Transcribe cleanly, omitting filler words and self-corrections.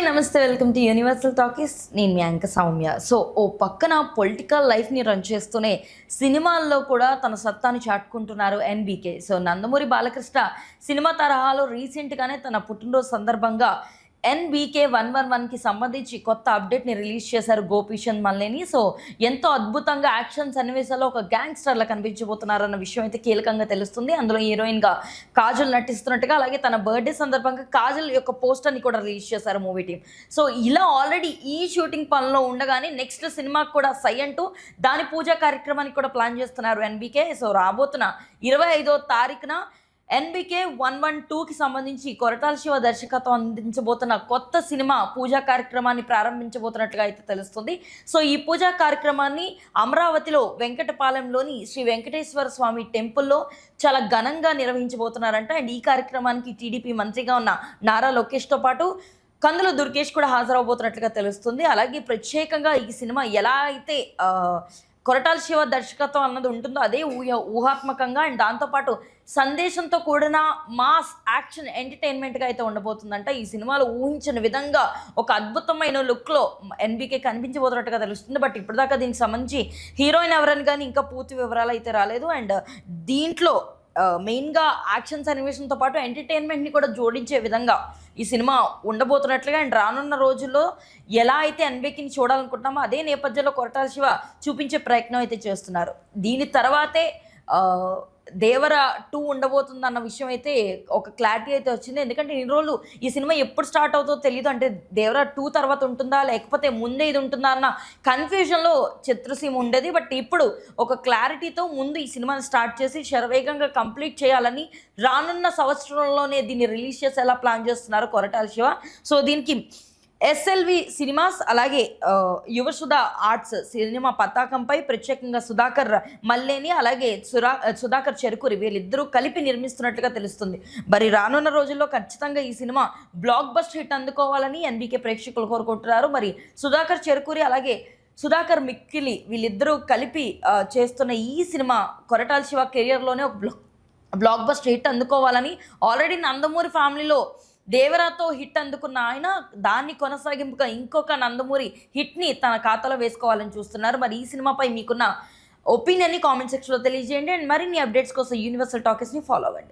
Hi నమస్తే, welcome to universal talkies. నేను మీ యాంక Soumya. So ఓ పక్కన పొలిటికల్ లైఫ్ని రన్ చేస్తూనే సినిమాల్లో కూడా తన సత్తాను చాటుకుంటున్నారు ఎన్బీకే. సో నందమూరి బాలకృష్ణ సినిమా తరహాలో రీసెంట్గానే తన పుట్టినరోజు సందర్భంగా ఎన్బీకే 111కి సంబంధించి కొత్త అప్డేట్ని రిలీజ్ చేశారు గోపీచంద్ మల్లేని. సో ఎంతో అద్భుతంగా యాక్షన్ సన్నివేశాల్లో ఒక గ్యాంగ్స్టర్లా కనిపించబోతున్నారన్న విషయం అయితే కీలకంగా తెలుస్తుంది. అందులో హీరోయిన్గా కాజల్ నటిస్తున్నట్టుగా, అలాగే తన బర్త్డే సందర్భంగా కాజల్ యొక్క పోస్టర్ని కూడా రిలీజ్ చేశారు మూవీ టీం. సో ఇలా ఆల్రెడీ ఈ షూటింగ్ పనిలో ఉండగానే నెక్స్ట్ సినిమాకి కూడా సై అంటూ దాని పూజా కార్యక్రమానికి కూడా ప్లాన్ చేస్తున్నారు ఎన్బీకే. సో రాబోతున్న 25వ తారీఖున ఎన్బీకే 112కి సంబంధించి కొరటాల శివ దర్శకత్వం అందించబోతున్న కొత్త సినిమా పూజా కార్యక్రమాన్ని ప్రారంభించబోతున్నట్లుగా అయితే తెలుస్తుంది. సో ఈ పూజా కార్యక్రమాన్ని అమరావతిలో వెంకటపాలెంలోని శ్రీ వెంకటేశ్వర స్వామి టెంపుల్లో చాలా ఘనంగా నిర్వహించబోతున్నారంట. అండ్ ఈ కార్యక్రమానికి టీడీపీ మంత్రిగా ఉన్న నారా లోకేష్తో పాటు కందుల దుర్గేష్ కూడా హాజరవబోతున్నట్లుగా తెలుస్తుంది. అలాగే ప్రత్యేకంగా ఈ సినిమా ఎలా అయితే కొరటాల శివ దర్శకత్వం అన్నది ఉంటుందో అదే ఊహాత్మకంగా అండ్ దాంతోపాటు సందేశంతో కూడిన మాస్ యాక్షన్ ఎంటర్టైన్మెంట్గా అయితే ఉండబోతుందంట. ఈ సినిమాలో ఊహించిన విధంగా ఒక అద్భుతమైన లుక్లో ఎన్బీకే కనిపించబోతున్నట్టుగా తెలుస్తుంది. బట్ ఇప్పటిదాకా దీనికి సంబంధించి హీరోయిన్ ఎవరని కానీ ఇంకా పూర్తి వివరాలు అయితే రాలేదు. అండ్ దీంట్లో మెయిన్గా యాక్షన్ సన్నివేశంతో పాటు ఎంటర్టైన్మెంట్ని కూడా జోడించే విధంగా ఈ సినిమా ఉండబోతున్నట్లుగా అండ్ రానున్న రోజుల్లో ఎలా అయితే ఎన్బీకేని చూడాలనుకుంటున్నామో అదే నేపథ్యంలో కొరటాల శివ చూపించే ప్రయత్నం అయితే చేస్తున్నారు. దీని తర్వాతే దేవర 2 ఉండబోతుంది అన్న విషయం అయితే ఒక క్లారిటీ అయితే వచ్చింది. ఎందుకంటే ఇన్ని రోజులు ఈ సినిమా ఎప్పుడు స్టార్ట్ అవుతుందో తెలియదు. అంటే దేవర 2 తర్వాత ఉంటుందా లేకపోతే ముందే ఇది ఉంటుందా అన్న కన్ఫ్యూజన్లో చిత్రసీమ ఉండేది. బట్ ఇప్పుడు ఒక క్లారిటీతో ముందు ఈ సినిమాని స్టార్ట్ చేసి శరవేగంగా కంప్లీట్ చేయాలని రానున్న సంవత్సరంలోనే దీన్ని రిలీజ్ చేసేలా ప్లాన్ చేస్తున్నారు కొరటాల శివ. సో దీనికి ఎస్ఎల్వి సినిమాస్ అలాగే యువసుధ ఆర్ట్స్ సినిమా పతాకంపై ప్రత్యేకంగా సుధాకర్ మల్లేని అలాగే సుధాకర్ చెరుకూరి వీళ్ళిద్దరూ కలిపి నిర్మిస్తున్నట్లుగా తెలుస్తుంది. మరి రానున్న రోజుల్లో ఖచ్చితంగా ఈ సినిమా బ్లాక్ బస్టర్ హిట్ అందుకోవాలని ఎన్బీకే ప్రేక్షకులు కోరుకుంటున్నారు. మరి సుధాకర్ చెరుకూరి అలాగే సుధాకర్ మిక్కిలి వీళ్ళిద్దరూ కలిపి చేస్తున్న ఈ సినిమా కొరటాల శివ కెరియర్లోనే ఒక బ్లాక్ బస్టర్ హిట్ అందుకోవాలని ఆల్రెడీ నందమూరి ఫ్యామిలీలో దేవరాతో హిట్ అందుకున్న ఆయన దాన్ని కొనసాగింపుగా ఇంకొక నందమూరి హిట్ని తన ఖాతాలో వేసుకోవాలని చూస్తున్నారు. మరి ఈ సినిమాపై మీకున్న ఒపీనియన్ని కామెంట్ సెక్షన్లో తెలియజేయండి. అండ్ మరిన్ని అప్డేట్స్ కోసం యూనివర్సల్ టాకీస్ని ఫాలో అవ్వండి.